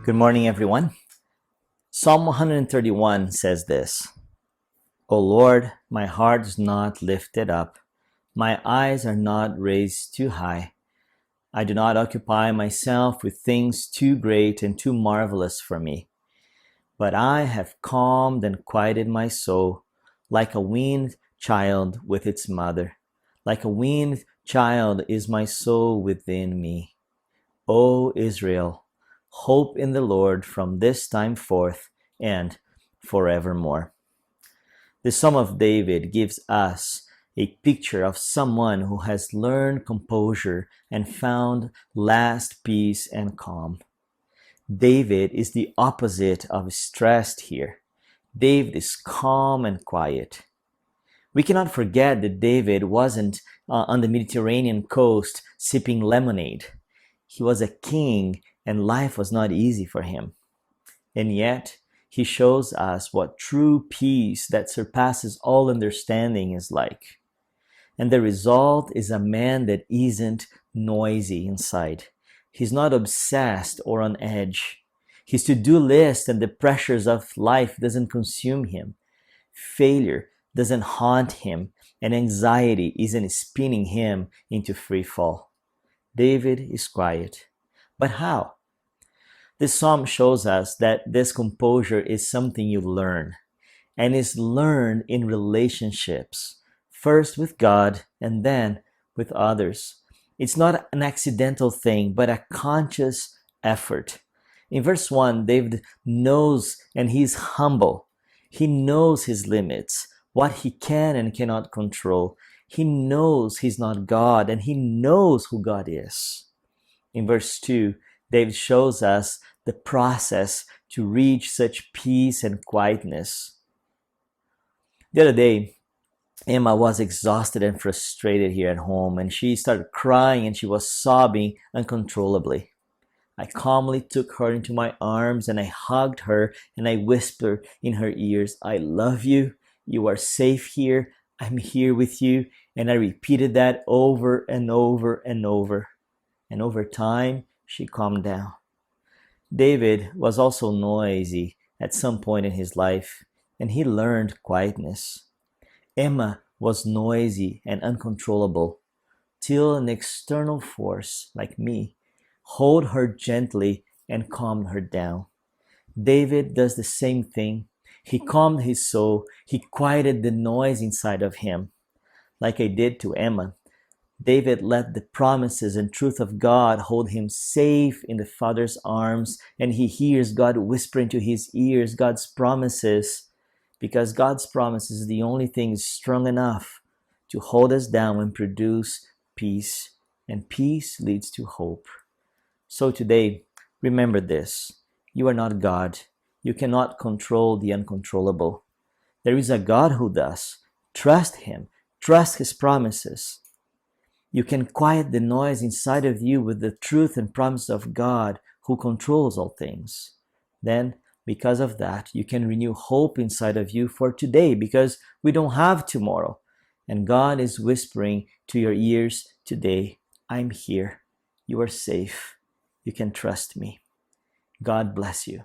Good morning, everyone. Psalm 131 says this: O Lord, my heart is not lifted up, my eyes are not raised too high. I do not occupy myself with things too great and too marvelous for me, but I have calmed and quieted my soul like a weaned child with its mother. Like a weaned child is my soul within me. O Israel, hope in the Lord from this time forth and forevermore. The Psalm of David gives us a picture of someone who has learned composure and found last peace and calm. David is the opposite of stressed here. David is calm and quiet. We cannot forget that David wasn't on the Mediterranean coast sipping lemonade. He was a king and life was not easy for him. And yet, he shows us what true peace that surpasses all understanding is like. And the result is a man that isn't noisy inside. He's not obsessed or on edge. His to-do list and the pressures of life doesn't consume him. Failure doesn't haunt him, and anxiety isn't spinning him into free fall. David is quiet. But how? This psalm shows us that this composure is something you learn, and is learned in relationships, first with God and then with others. It's not an accidental thing, but a conscious effort. In verse 1, David knows and he's humble. He knows his limits, what he can and cannot control. He knows he's not God, and he knows who God is. In verse 2, David shows us the process to reach such peace and quietness. The other day, Emma was exhausted and frustrated here at home, and she started crying and she was sobbing uncontrollably. I calmly took her into my arms and I hugged her and I whispered in her ears, I love you, you are safe here, I'm here with you. And I repeated that over and over and over. And over time, she calmed down. David was also noisy at some point in his life, and he learned quietness. Emma was noisy and uncontrollable, till an external force, like me, held her gently and calmed her down. David does the same thing. He calmed his soul. He quieted the noise inside of him. Like I did to Emma, David let the promises and truth of God hold him safe in the Father's arms, and he hears God whisper into his ears God's promises, because God's promise is the only thing strong enough to hold us down and produce peace, and peace leads to hope. So today, remember this: you are not God. You cannot control the uncontrollable. There is a God who does. Trust Him. Trust His promises. You can quiet the noise inside of you with the truth and promise of God who controls all things. Then, because of that, you can renew hope inside of you for today, because we don't have tomorrow. And God is whispering to your ears today, I'm here. You are safe. You can trust me. God bless you.